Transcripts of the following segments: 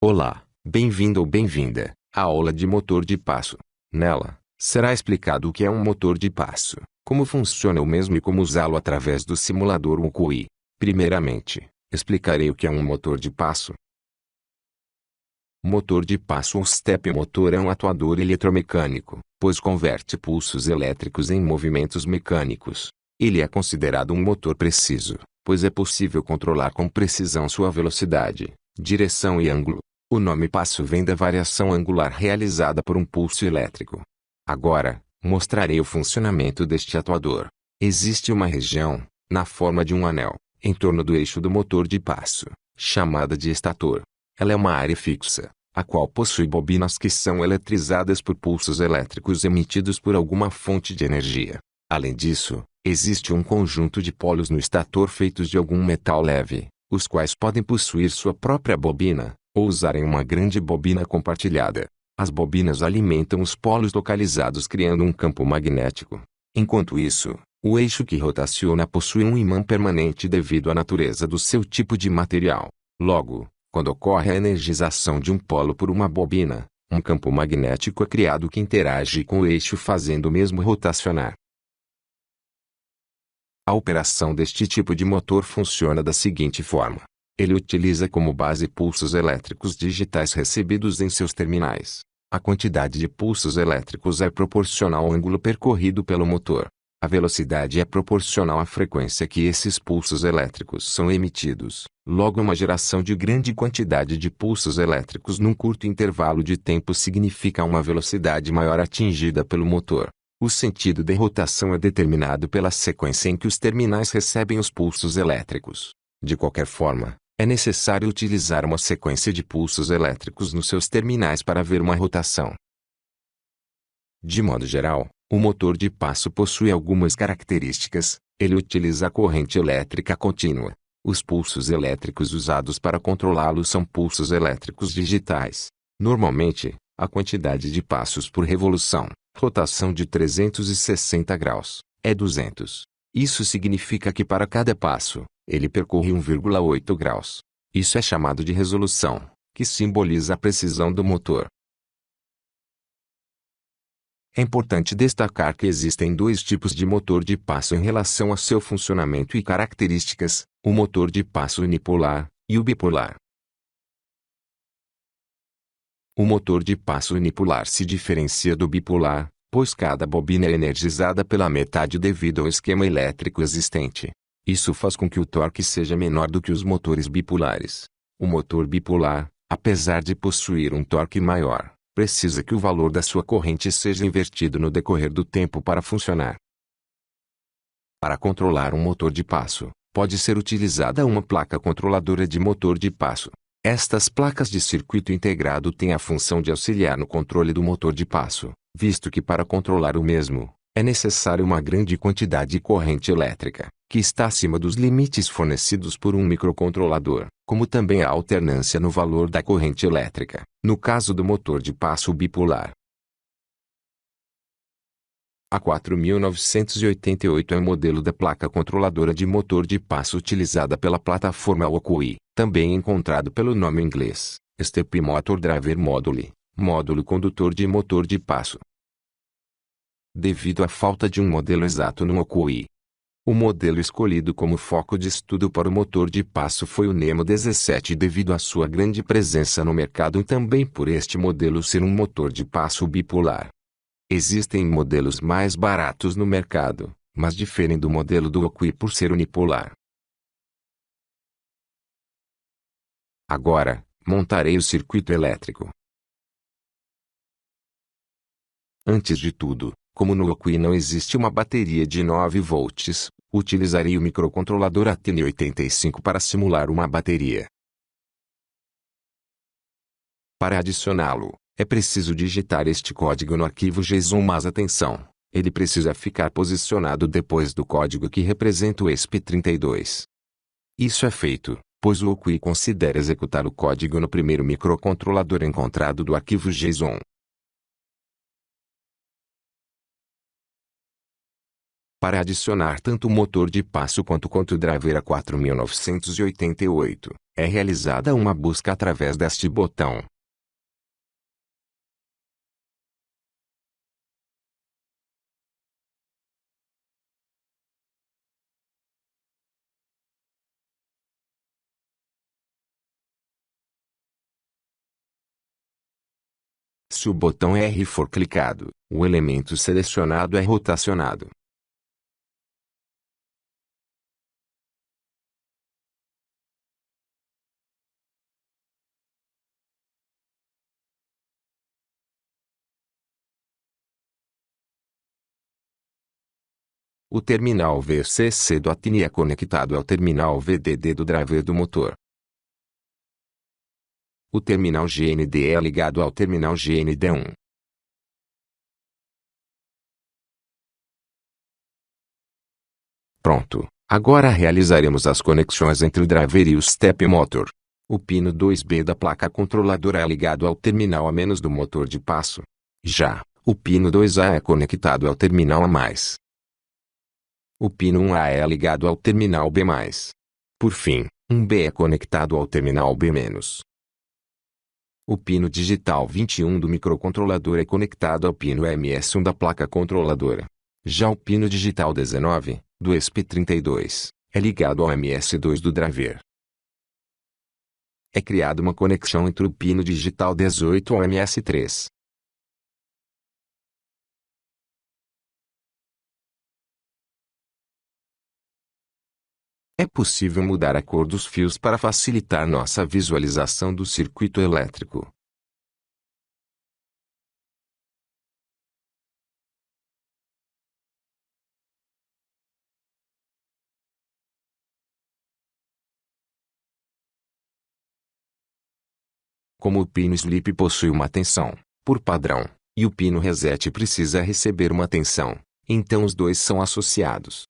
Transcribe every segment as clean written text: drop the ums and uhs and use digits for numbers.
Olá, bem-vindo ou bem-vinda à aula de motor de passo. Nela, será explicado o que é um motor de passo, como funciona o mesmo e como usá-lo através do simulador WCUI. Primeiramente, explicarei o que é um motor de passo. Motor de passo ou step motor é um atuador eletromecânico, pois converte pulsos elétricos em movimentos mecânicos. Ele é considerado um motor preciso, pois é possível controlar com precisão sua velocidade, direção e ângulo. O nome passo vem da variação angular realizada por um pulso elétrico. Agora, mostrarei o funcionamento deste atuador. Existe uma região, na forma de um anel, em torno do eixo do motor de passo, chamada de estator. Ela é uma área fixa, a qual possui bobinas que são eletrizadas por pulsos elétricos emitidos por alguma fonte de energia. Além disso, existe um conjunto de polos no estator feitos de algum metal leve, os quais podem possuir sua própria bobina, ou usarem uma grande bobina compartilhada. As bobinas alimentam os polos localizados criando um campo magnético. Enquanto isso, o eixo que rotaciona possui um ímã permanente devido à natureza do seu tipo de material. Logo, quando ocorre a energização de um polo por uma bobina, um campo magnético é criado que interage com o eixo fazendo o mesmo rotacionar. A operação deste tipo de motor funciona da seguinte forma. Ele utiliza como base pulsos elétricos digitais recebidos em seus terminais. A quantidade de pulsos elétricos é proporcional ao ângulo percorrido pelo motor. A velocidade é proporcional à frequência que esses pulsos elétricos são emitidos. Logo, uma geração de grande quantidade de pulsos elétricos num curto intervalo de tempo significa uma velocidade maior atingida pelo motor. O sentido de rotação é determinado pela sequência em que os terminais recebem os pulsos elétricos. De qualquer forma, é necessário utilizar uma sequência de pulsos elétricos nos seus terminais para haver uma rotação. De modo geral, o motor de passo possui algumas características. Ele utiliza a corrente elétrica contínua. Os pulsos elétricos usados para controlá-lo são pulsos elétricos digitais. Normalmente, a quantidade de passos por revolução, rotação de 360 graus, é 200. Isso significa que para cada passo, ele percorre 1,8 graus. Isso é chamado de resolução, que simboliza a precisão do motor. É importante destacar que existem dois tipos de motor de passo em relação a seu funcionamento e características, o motor de passo unipolar e o bipolar. O motor de passo unipolar se diferencia do bipolar, pois cada bobina é energizada pela metade devido ao esquema elétrico existente. Isso faz com que o torque seja menor do que os motores bipolares. O motor bipolar, apesar de possuir um torque maior, precisa que o valor da sua corrente seja invertido no decorrer do tempo para funcionar. Para controlar um motor de passo, pode ser utilizada uma placa controladora de motor de passo. Estas placas de circuito integrado têm a função de auxiliar no controle do motor de passo, visto que para controlar o mesmo, é necessário uma grande quantidade de corrente elétrica, que está acima dos limites fornecidos por um microcontrolador, como também a alternância no valor da corrente elétrica, no caso do motor de passo bipolar. A 4988 é o modelo da placa controladora de motor de passo utilizada pela plataforma WCUI, também encontrado pelo nome inglês, Step Motor Driver Module, módulo condutor de motor de passo. Devido à falta de um modelo exato no WCUI, o modelo escolhido como foco de estudo para o motor de passo foi o Nemo 17 devido à sua grande presença no mercado e também por este modelo ser um motor de passo bipolar. Existem modelos mais baratos no mercado, mas diferem do modelo do WCUI por ser unipolar. Agora, montarei o circuito elétrico. Antes de tudo, como no WCUI não existe uma bateria de 9 volts, utilizarei o microcontrolador ATN85 para simular uma bateria. Para adicioná-lo, é preciso digitar este código no arquivo JSON, mas atenção, ele precisa ficar posicionado depois do código que representa o ESP32. Isso é feito, pois o WCUI considera executar o código no primeiro microcontrolador encontrado do arquivo JSON. Para adicionar tanto o motor de passo quanto o driver a 4988, é realizada uma busca através deste botão. Se o botão R for clicado, o elemento selecionado é rotacionado. O terminal VCC.INI é conectado ao terminal VDD do driver do motor. O terminal GND é ligado ao terminal GND1. Pronto, agora realizaremos as conexões entre o driver e o step motor. O pino 2B da placa controladora é ligado ao terminal A- do motor de passo. Já, o pino 2A é conectado ao terminal A+. O pino 1A é ligado ao terminal B+. Por fim, 1B é conectado ao terminal B-. O pino digital 21 do microcontrolador é conectado ao pino MS1 da placa controladora. Já o pino digital 19, do ESP32, é ligado ao MS2 do driver. É criada uma conexão entre o pino digital 18 ao MS3. É possível mudar a cor dos fios para facilitar nossa visualização do circuito elétrico. Como o pino slip possui uma tensão, por padrão, e o pino reset precisa receber uma tensão, então os dois são associados.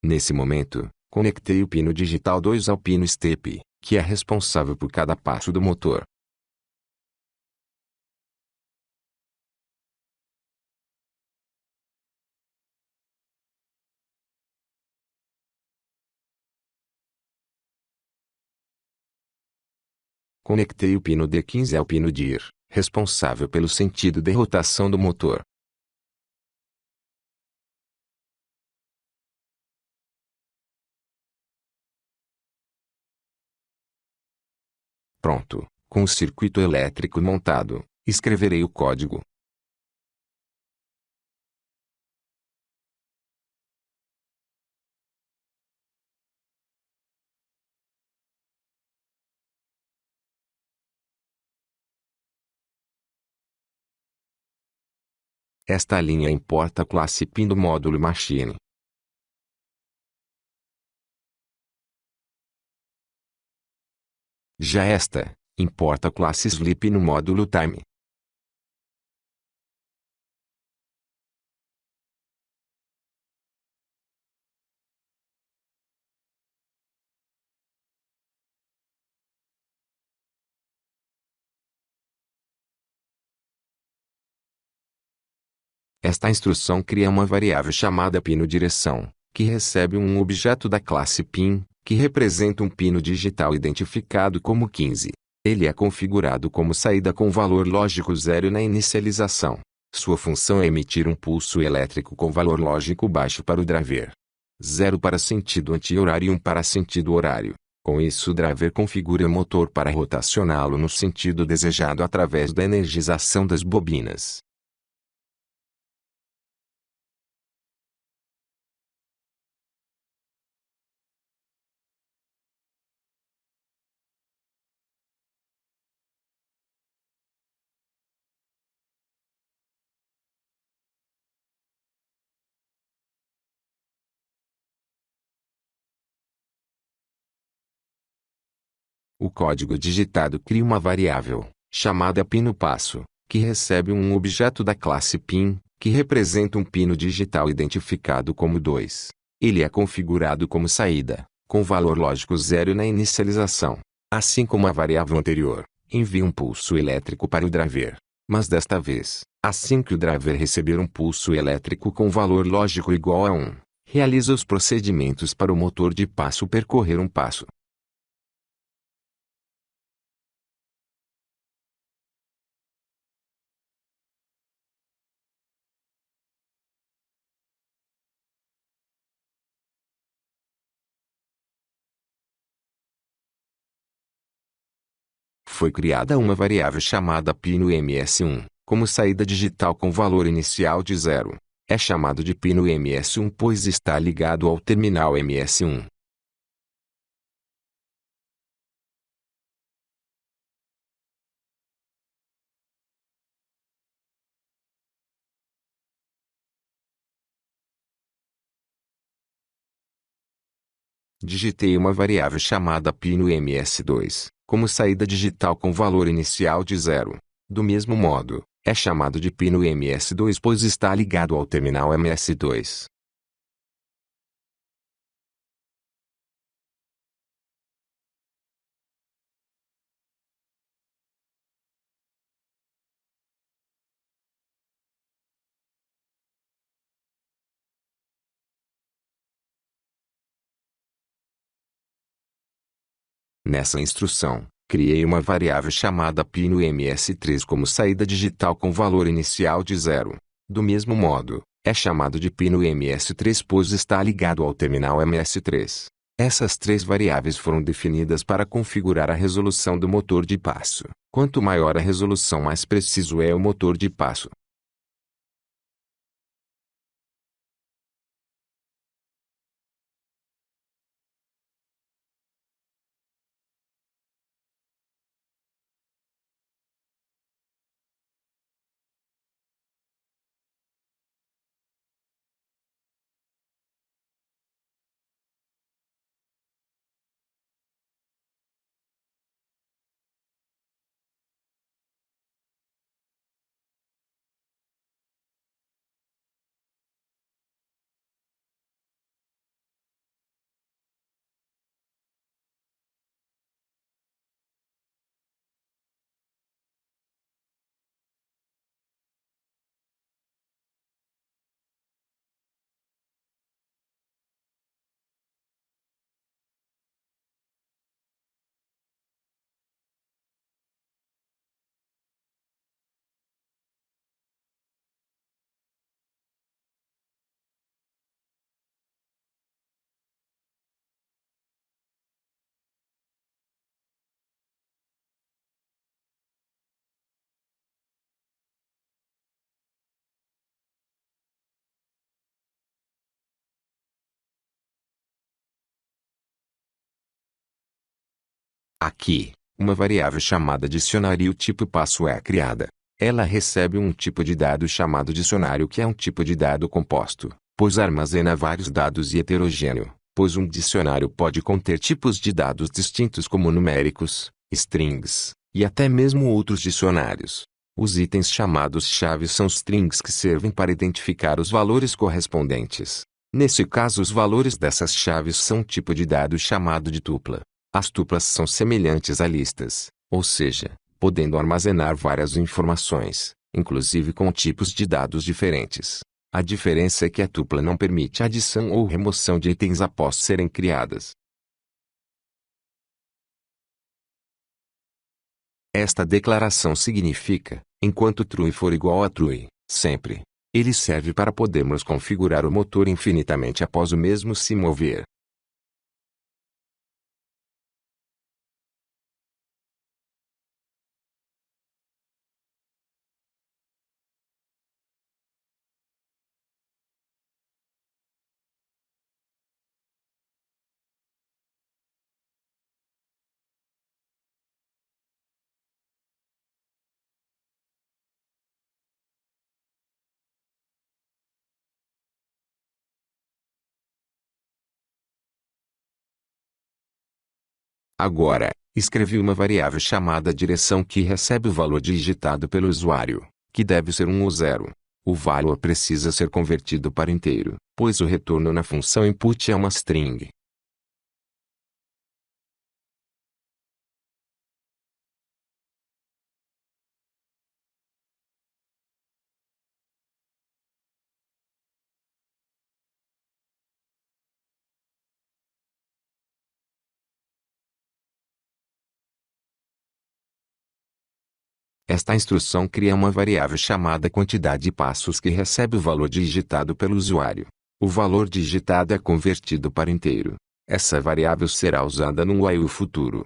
Nesse momento, conectei o pino digital 2 ao pino step, que é responsável por cada passo do motor. Conectei o pino D15 ao pino DIR, responsável pelo sentido de rotação do motor. Pronto, com o circuito elétrico montado, escreverei o código. Esta linha importa a classe PIN do módulo Machine. Já esta, importa a classe Sleep no módulo Time. Esta instrução cria uma variável chamada pino direção, que recebe um objeto da classe PIN, que representa um pino digital identificado como 15. Ele é configurado como saída com valor lógico 0 na inicialização. Sua função é emitir um pulso elétrico com valor lógico baixo para o driver. 0 para sentido anti-horário e 1 para sentido horário. Com isso o driver configura o motor para rotacioná-lo no sentido desejado através da energização das bobinas. O código digitado cria uma variável, chamada pino passo, que recebe um objeto da classe PIN, que representa um pino digital identificado como 2. Ele é configurado como saída, com valor lógico 0 na inicialização. Assim como a variável anterior, envie um pulso elétrico para o driver. Mas desta vez, assim que o driver receber um pulso elétrico com valor lógico igual a 1, realiza os procedimentos para o motor de passo percorrer um passo. Foi criada uma variável chamada pino ms1, como saída digital com valor inicial de 0. É chamado de pino ms1 pois está ligado ao terminal ms1. Digitei uma variável chamada pino ms2, como saída digital com valor inicial de 0. Do mesmo modo, é chamado de pino ms2 pois está ligado ao terminal ms2. Nessa instrução, criei uma variável chamada pino ms3 como saída digital com valor inicial de 0. Do mesmo modo, é chamado de pino ms3 pois está ligado ao terminal ms3. Essas três variáveis foram definidas para configurar a resolução do motor de passo. Quanto maior a resolução, mais preciso é o motor de passo. Aqui, uma variável chamada dicionário tipo passo é criada. Ela recebe um tipo de dado chamado dicionário que é um tipo de dado composto, pois armazena vários dados e heterogêneo, pois um dicionário pode conter tipos de dados distintos como numéricos, strings, e até mesmo outros dicionários. Os itens chamados chaves são strings que servem para identificar os valores correspondentes. Nesse caso, os valores dessas chaves são um tipo de dado chamado de tupla. As tuplas são semelhantes a listas, ou seja, podendo armazenar várias informações, inclusive com tipos de dados diferentes. A diferença é que a tupla não permite adição ou remoção de itens após serem criadas. Esta declaração significa, enquanto true for igual a true, sempre. Ele serve para podermos configurar o motor infinitamente após o mesmo se mover. Agora, escrevi uma variável chamada direção que recebe o valor digitado pelo usuário, que deve ser 1 ou 0. O valor precisa ser convertido para inteiro, pois o retorno na função input é uma string. Esta instrução cria uma variável chamada quantidade de passos que recebe o valor digitado pelo usuário. O valor digitado é convertido para inteiro. Essa variável será usada no while futuro.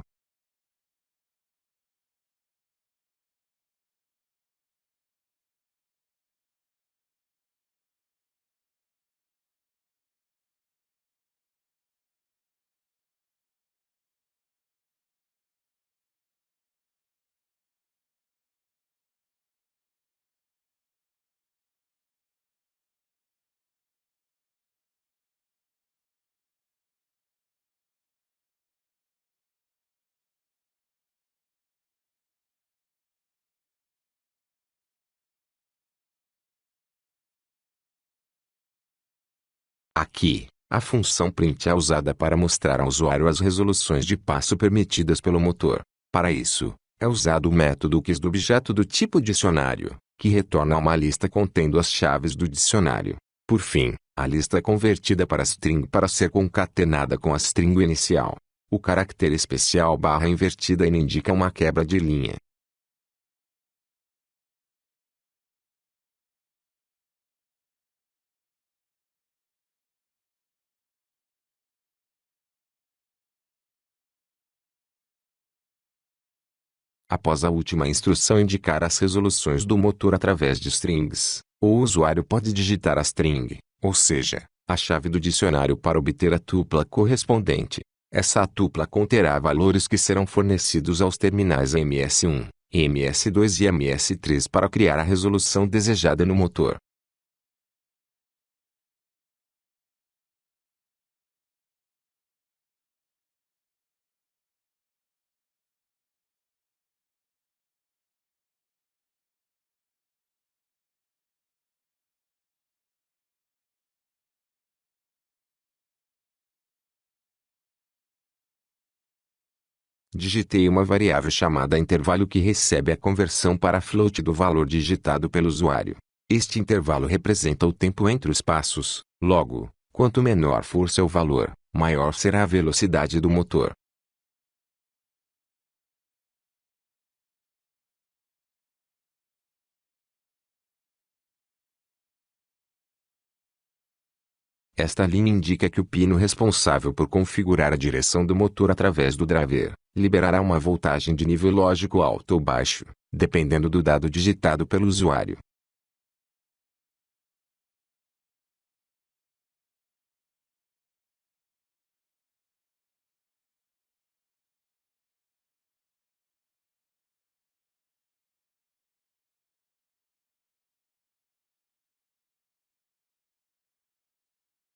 Aqui, a função print é usada para mostrar ao usuário as resoluções de passo permitidas pelo motor. Para isso, é usado o método keys do objeto do tipo dicionário, que retorna uma lista contendo as chaves do dicionário. Por fim, a lista é convertida para string para ser concatenada com a string inicial. O caractere especial barra invertida N indica uma quebra de linha. Após a última instrução indicar as resoluções do motor através de strings, o usuário pode digitar a string, ou seja, a chave do dicionário para obter a tupla correspondente. Essa tupla conterá valores que serão fornecidos aos terminais MS1, MS2 e MS3 para criar a resolução desejada no motor. Digitei uma variável chamada intervalo que recebe a conversão para float do valor digitado pelo usuário. Este intervalo representa o tempo entre os passos. Logo, quanto menor for seu valor, maior será a velocidade do motor. Esta linha indica que o pino responsável por configurar a direção do motor através do driver liberará uma voltagem de nível lógico alto ou baixo, dependendo do dado digitado pelo usuário.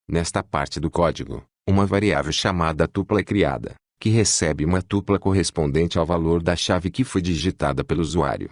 Nesta parte do código, uma variável chamada tupla é criada, que recebe uma tupla correspondente ao valor da chave que foi digitada pelo usuário.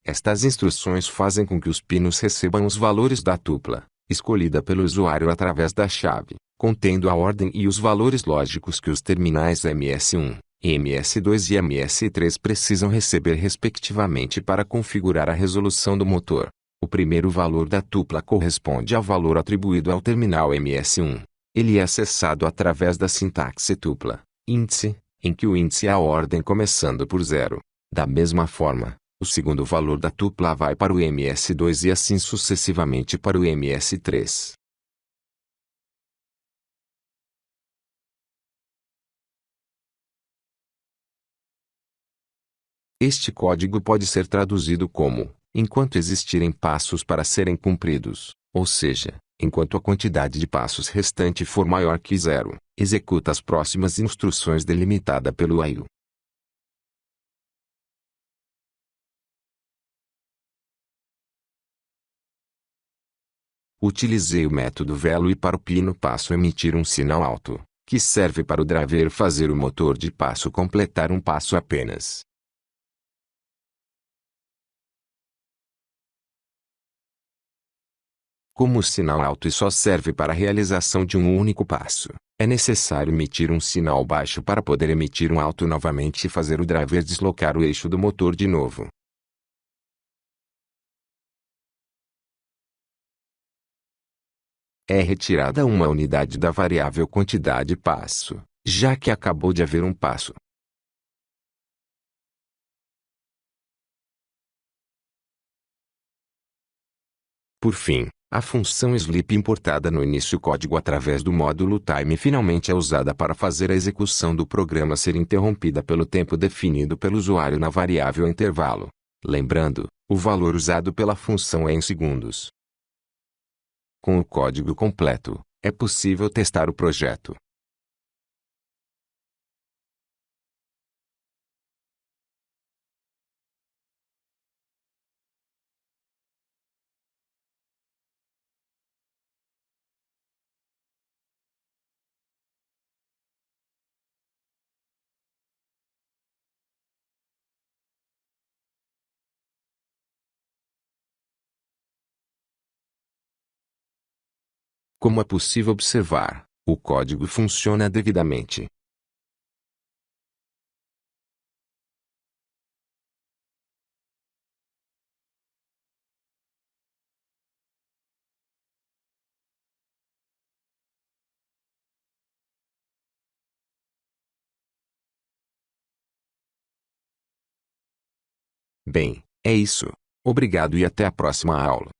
Estas instruções fazem com que os pinos recebam os valores da tupla, escolhida pelo usuário através da chave, contendo a ordem e os valores lógicos que os terminais MS1, MS2 e MS3 precisam receber respectivamente para configurar a resolução do motor. O primeiro valor da tupla corresponde ao valor atribuído ao terminal MS1. Ele é acessado através da sintaxe tupla, índice, em que o índice é a ordem começando por 0. Da mesma forma, o segundo valor da tupla vai para o MS2 e assim sucessivamente para o MS3. Este código pode ser traduzido como: enquanto existirem passos para serem cumpridos, ou seja, enquanto a quantidade de passos restante for maior que 0, executa as próximas instruções delimitada pelo while. Utilizei o método value para o pino passo emitir um sinal alto, que serve para o driver fazer o motor de passo completar um passo apenas. Como o sinal alto só serve para a realização de um único passo, é necessário emitir um sinal baixo para poder emitir um alto novamente e fazer o driver deslocar o eixo do motor de novo. É retirada uma unidade da variável quantidade passo, já que acabou de haver um passo. Por fim, a função sleep importada no início código através do módulo time finalmente é usada para fazer a execução do programa ser interrompida pelo tempo definido pelo usuário na variável intervalo. Lembrando, o valor usado pela função é em segundos. Com o código completo, é possível testar o projeto. Como é possível observar, o código funciona devidamente. Bem, é isso. Obrigado e até a próxima aula.